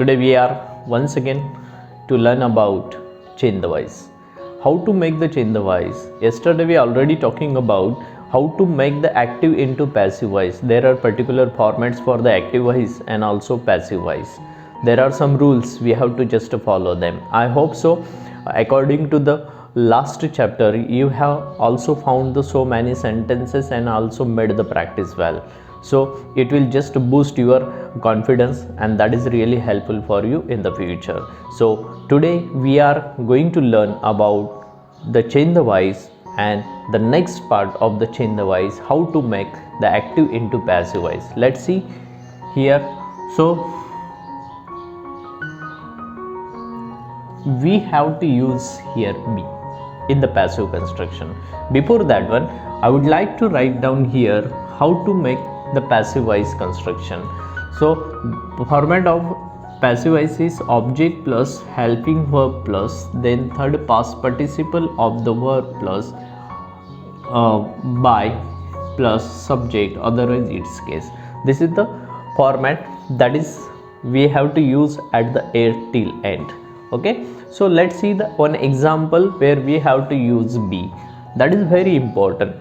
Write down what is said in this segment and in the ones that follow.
Today we are once again to learn about chain the voice. How to make the chain the voice. Yesterday we already talking about how to make the active into passive voice. There are particular formats for the active voice and also passive voice. There are some rules, we have to just follow them. I hope so. According to the last chapter, you have also found the so many sentences and also made the practice well. So it will just boost your confidence, and that is really helpful for you in the future. So today we are going to learn about the chain the voice, and the next part of the chain the voice, how to make the active into passive voice. Let's see here. So we have to use here be in the passive construction. Before that one, I would like to write down here how to make the passive voice construction. So format of passive voice is object plus helping verb plus then third past participle of the verb plus by plus subject, otherwise its case. This is the format that is we have to use at the till end. Okay, so let's see the one example where we have to use be. That is very important.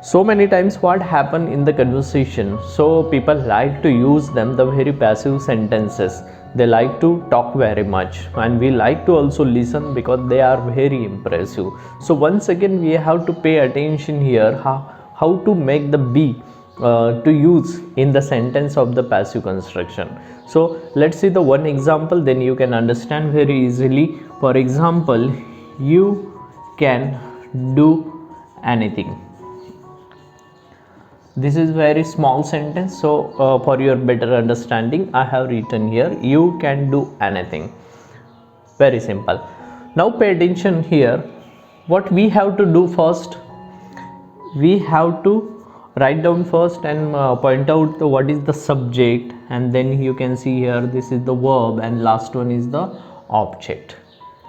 So many times what happen in the conversation, so people like to use them the very passive sentences. They like to talk very much, and we like to also listen because they are very impressive. So once again we have to pay attention here how to make the be to use in the sentence of the passive construction. So let's see the one example, then you can understand very easily. For example, you can do anything. This is very small sentence, so for your better understanding I have written here you can do anything. Very simple. Now pay attention here. What we have to do first, we have to write down first and point out what is the subject, and then you can see here this is the verb and last one is the object.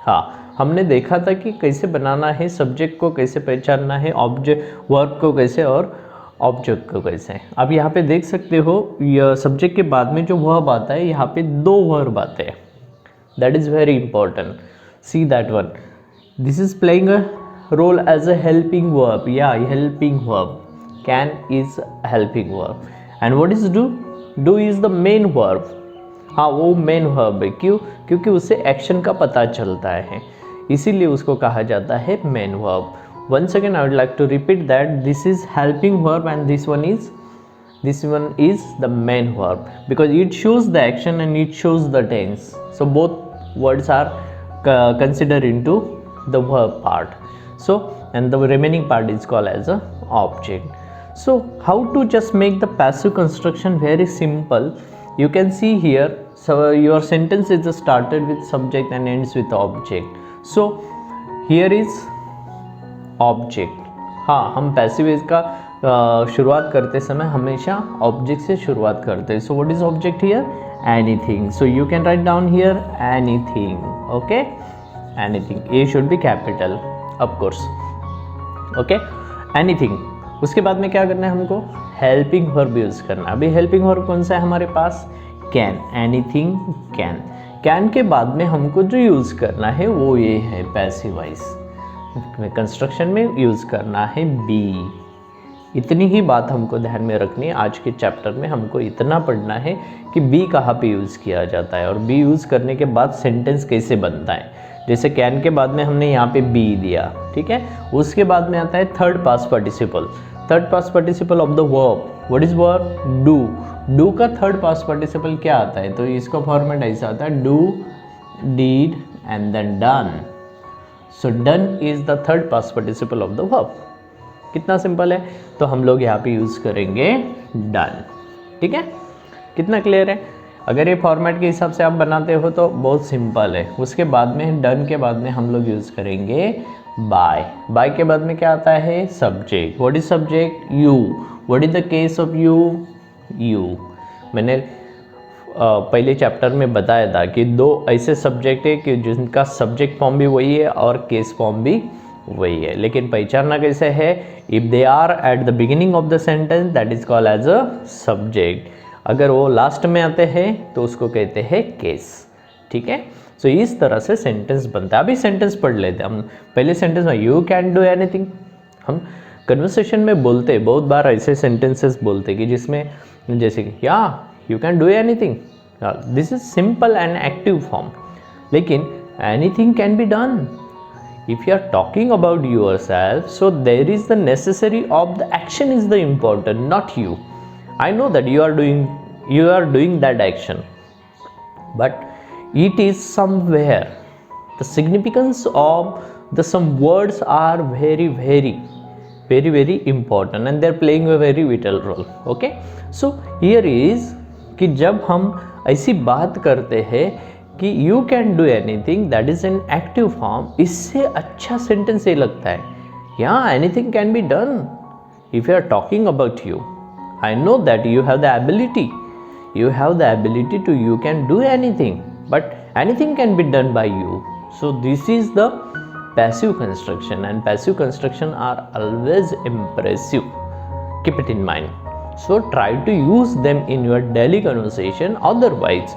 हाँ, हमने देखा था कि कैसे बनाना है, subject को कैसे पहचानना है, ऑब्जेक्ट वर्ब को कैसे और ऑब्जेक्ट को कैसे. अब यहाँ पे देख सकते हो यह सब्जेक्ट के बाद में जो वर्ब आता है, यहाँ पे दो वर्ब आते हैं. That is very important. See that one. This is playing a role as a helping verb. या helping verb. Can is helping verb. And what is do. Do is the main verb. हाँ, वो main verb है. क्यों? क्योंकि उससे action का पता चलता है, इसीलिए उसको कहा जाता है main verb. Once again I would like to repeat that this is helping verb and this one is the main verb, because it shows the action and it shows the tense. So both words are considered into the verb part. So and the remaining part is called as a object. So how to just make the passive construction? Very simple. You can see here, so your sentence is started with subject and ends with object. So here is object. हाँ, हम passive voice का शुरुआत करते समय हमेशा object से शुरुआत करते हैं. So what is object here? Anything. So you can write down hear anything. Okay, anything. A should be capital of course. Okay, anything. उसके बाद में क्या करना है हमको? हेल्पिंग वर्ब यूज़ करना. अभी हेल्पिंग वर्ब कौन सा है हमारे पास? कैन. Anything can. कैन के बाद में हमको जो यूज़ करना है वो ये है पैसिव वॉइस. कंस्ट्रक्शन में यूज़ करना है बी. इतनी ही बात हमको ध्यान में रखनी है. आज के चैप्टर में हमको इतना पढ़ना है कि बी कहाँ पे यूज़ किया जाता है और बी यूज़ करने के बाद सेंटेंस कैसे बनता है. जैसे कैन के बाद में हमने यहाँ पे बी दिया, ठीक है. उसके बाद में आता है third past participle. Third past participle of the verb. What is verb? Do. Do का थर्ड पास्ट पार्टिसिपल क्या आता है? तो इसका फॉर्मेट ऐसा आता है do, did and then done. So done is the third past participle of the verb. कितना सिंपल है. तो हम लोग यहाँ पे यूज़ करेंगे डन. ठीक है, कितना क्लियर है. अगर ये फॉर्मेट के हिसाब से आप बनाते हो तो बहुत सिंपल है. उसके बाद में डन के बाद में हम लोग यूज़ करेंगे बाय. बाय के बाद में क्या आता है? Subject. What is subject? You. What is the case of you? You. मैंने पहले चैप्टर में बताया था कि दो ऐसे सब्जेक्ट है कि जिनका सब्जेक्ट फॉर्म भी वही है और केस फॉर्म भी वही है, लेकिन पहचानना कैसे है? If they are at the beginning of the sentence that is called as a subject. अगर वो लास्ट में आते हैं तो उसको कहते हैं केस, ठीक है। सो इस तरह से सेंटेंस बनता है। अभी सेंटेंस पढ़ लेते हैं हम। पहले सेंटेंस में यू कैन डू एनीथिंग, हम कन्वर्सेशन में बोलते हैं, बहुत बार ऐसे सेंटेंसेस बोलते हैं कि जिसमें जैसे कि या you can do anything, this is simple and active form. लेकिन anything can be done if you are talking about yourself, so there is the necessary of the action is the important, not you. I know that you are doing that action, but it is somewhere the significance of the some words are very important and they are playing a very vital role. Okay, so here is कि जब हम ऐसी बात करते हैं कि you can do anything, that is an active form, इससे अच्छा सेंटेंस ये लगता है, या anything can be done if you are talking about you. I know that you have the ability to you can do anything, but anything can be done by you. So this is the passive construction and passive construction are always impressive. Keep it in mind. So try to use them in your daily conversation. Otherwise,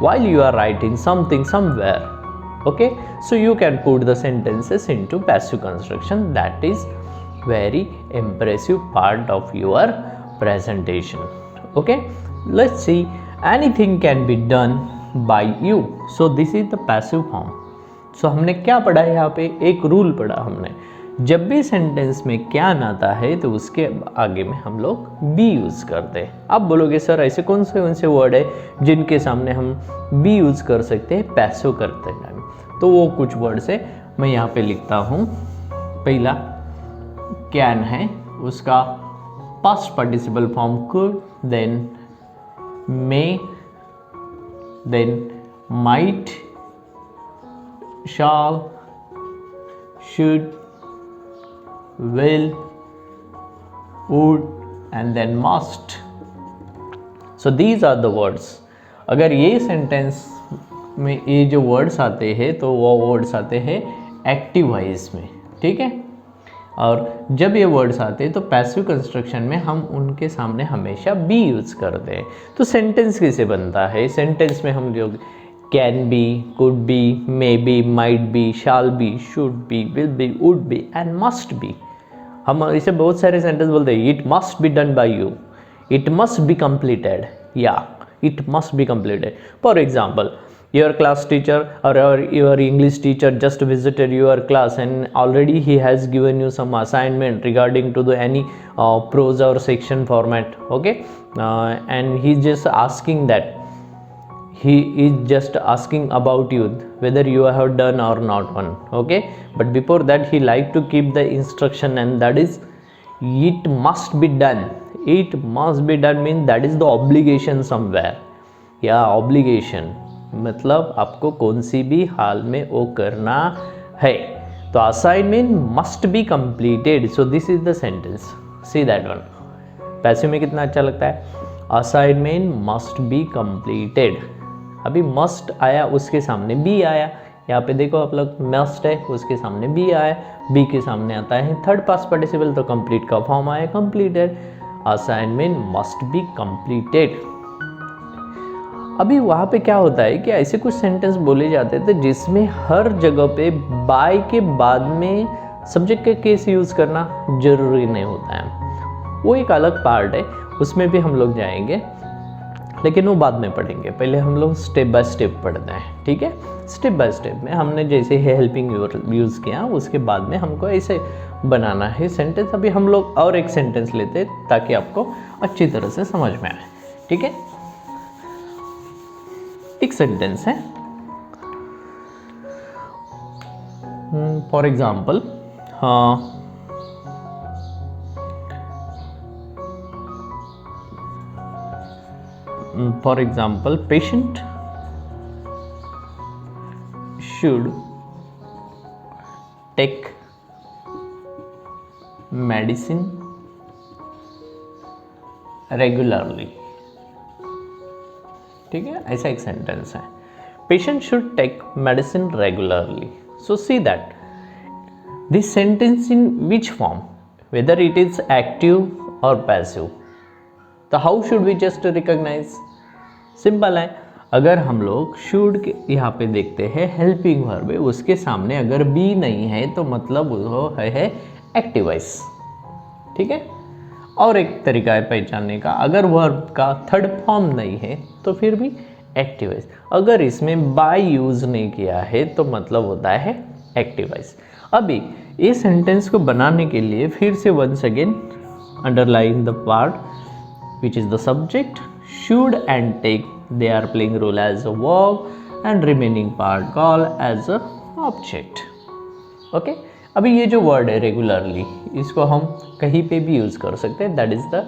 while you are writing something somewhere, okay, so you can put the sentences into passive construction. That is very impressive part of your presentation. Okay, let's see. Anything can be done by you. So this is the passive form. So हमने क्या पढ़ा है यहाँ पे, एक rule पढ़ा हमने, जब भी सेंटेंस में कैन आता है तो उसके आगे में हम लोग बी यूज़ करते हैं। आप बोलोगे सर ऐसे कौन से वर्ड है जिनके सामने हम बी यूज़ कर सकते हैं पैसिव करते टाइम, तो वो कुछ वर्ड्स है, मैं यहाँ पे लिखता हूँ। पहला कैन है, उसका past participle form could, then may, then might, shall, should, will, would and then must. So these are the words. अगर ये सेंटेंस में ये जो वर्ड्स आते हैं तो वो वर्ड्स आते हैं एक्टिव वॉइस में, ठीक है। और जब ये वर्ड्स आते हैं तो पैसिव कंस्ट्रक्शन में हम उनके सामने हमेशा बी यूज़ करते हैं। तो सेंटेंस कैसे बनता है, सेंटेंस में हम लोग can be, could be, may be, might be, shall be, should be, will be, would be and must be। हम इसे बहुत सारे सेंटेंस बोलते हैं। It must be done by you, it must be completed, yeah, it must be completed. For example, your class teacher or your English teacher just visited your class and already he has given you some assignment regarding to the any prose or section format, okay, and he's just asking that, he is just asking about you whether you have done or not one, okay, but before that he like to keep the instruction and that is it must be done. It must be done means that is the obligation somewhere, या obligation मतलब आपको कौन सी भी हाल में वो करना है। तो assignment must be completed, so this is the sentence, see that one। Passive में कितना अच्छा लगता है, assignment must be completed। अभी मस्ट आया, उसके सामने बी आया, यहाँ पे देखो आप लोग, मस्ट है उसके सामने बी आया, बी के सामने आता है थर्ड पास्ट पार्टिसिपल, तो कंप्लीट का फॉर्म आया completed. Assignment must be completed. अभी वहाँ पे क्या होता है कि ऐसे कुछ सेंटेंस बोले जाते थे जिसमें हर जगह पे बाय के बाद में सब्जेक्ट का केस यूज़ करना जरूरी नहीं होता है, वो एक अलग पार्ट है, उसमें भी हम लोग जाएंगे, लेकिन वो बाद में पढ़ेंगे। पहले हम लोग स्टेप बाय स्टेप पढ़ते हैं, ठीक है। स्टेप बाय स्टेप में हमने जैसे हेल्पिंग यूज़ किया, उसके बाद में हमको ऐसे बनाना है सेंटेंस। अभी हम लोग और एक सेंटेंस लेते हैं ताकि आपको अच्छी तरह से समझ में आए, ठीक है। एक सेंटेंस है, for example, patient should take medicine regularly, ठीक है, ऐसा एक सेंटेंस है। Patient should take medicine regularly. So see that this sentence in which form, whether it is active और पैसिव। तो तो how should we just recognise? Simple है, अगर हम लोग शुड के यहाँ पे देखते हैं हेल्पिंग वर्ब है, उसके सामने अगर बी नहीं है तो मतलब वो है एक्टिव वॉइस। ठीक है। और एक तरीका है पहचानने का, अगर वर्ब का थर्ड फॉर्म नहीं है तो फिर भी एक्टिव वॉइस। अगर इसमें बाय यूज नहीं किया है तो मतलब होता है एक्टिव वॉइस। अभी इस सेंटेंस को बनाने के लिए फिर से once again underline the part which is the subject, should and take, they are playing role as a verb and remaining part call as a object. Okay अभी ये जो वर्ड है रेगुलरली, इसको हम कहीं पे भी यूज़ कर सकते हैं, that is the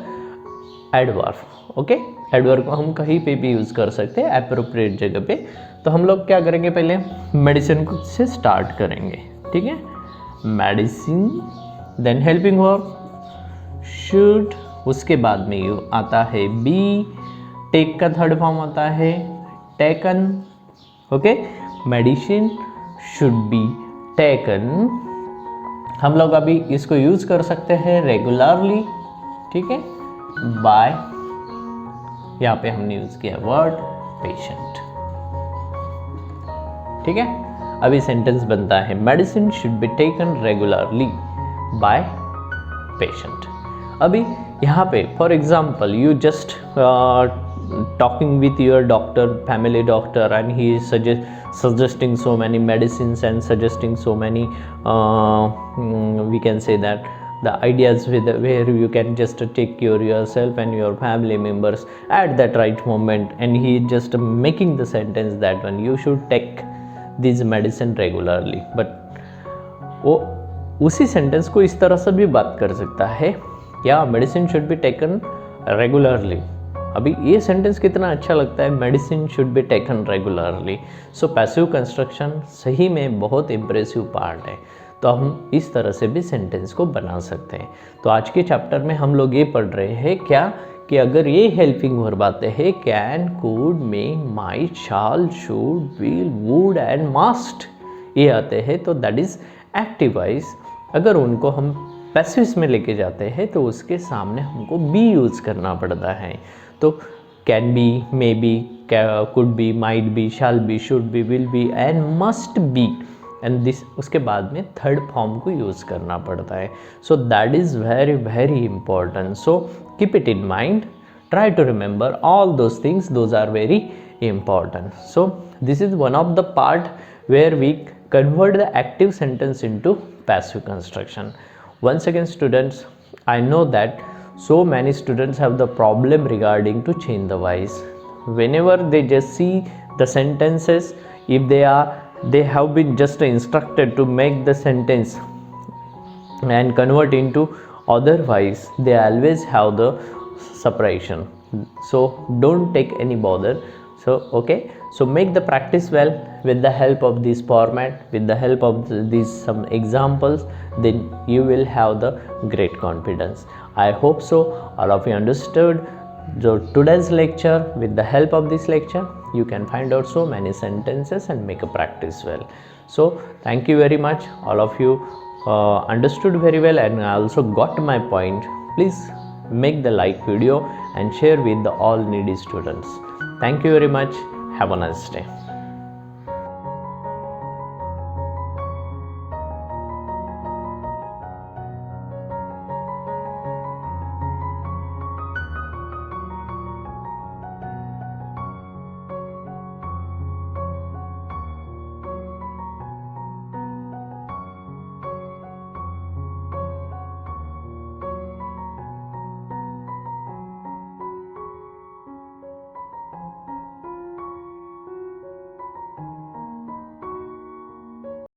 adverb. Okay adverb को हम कहीं पे भी यूज़ कर सकते हैं एप्रोप्रिएट जगह पे। तो हम लोग क्या करेंगे, पहले मेडिसिन से स्टार्ट करेंगे। ठीक है, medicine, then helping verb should, उसके बाद में यू आता है बी, टेक का थर्ड फॉर्म आता है taken. Okay medicine should be taken. हम लोग अभी इसको यूज कर सकते हैं रेगुलरली। ठीक है, बाय, यहाँ पे हमने यूज किया वर्ड पेशेंट। ठीक है, अभी सेंटेंस बनता है medicine should be taken regularly by patient. अभी यहाँ पे for example you just talking with your doctor, family doctor, and he is suggesting so many medicines and suggesting so many we can say that the ideas with where you can just take care yourself and your family members at that right moment, and he just making the sentence that when you should take this medicine regularly, but वो उसी sentence को इस तरह से भी बात कर सकता है, या medicine should be taken regularly. अभी ये सेंटेंस कितना अच्छा लगता है, medicine should be taken regularly. So passive construction सही में बहुत इम्प्रेसिव पार्ट है, तो हम इस तरह से भी सेंटेंस को बना सकते हैं। तो आज के चैप्टर में हम लोग ये पढ़ रहे हैं क्या, कि अगर ये हेल्पिंग वर्ब आते हैं can, could, may, might, shall, should, will, would and must, ये आते हैं तो दैट इज एक्टिव वॉइस। अगर उनको हम पैसिव्स में लेके जाते हैं तो उसके सामने हमको बी यूज़ करना पड़ता है। तो can be, may be, could be, might be, shall be, should be, will be and must be, and this उसके बाद में थर्ड फॉर्म को यूज़ करना पड़ता है। So that is very very important. So keep it in mind, try to remember all those things, those are very important. So this is one of the part where we convert the active sentence into passive construction. Once again students, I know that so many students have the problem regarding to change the voice. Whenever they just see the sentences, if they have been just instructed to make the sentence and convert into otherwise, they always have the separation. So don't take any bother. So okay, so make the practice well with the help of this format, with the help of these some examples, then you will have the great confidence. I hope so all of you understood so today's lecture. With the help of this lecture you can find out so many sentences and make a practice well. So thank you very much, all of you understood very well and also got my point. Please make the like video and share with the all needy students. Thank you very much. Have a nice day.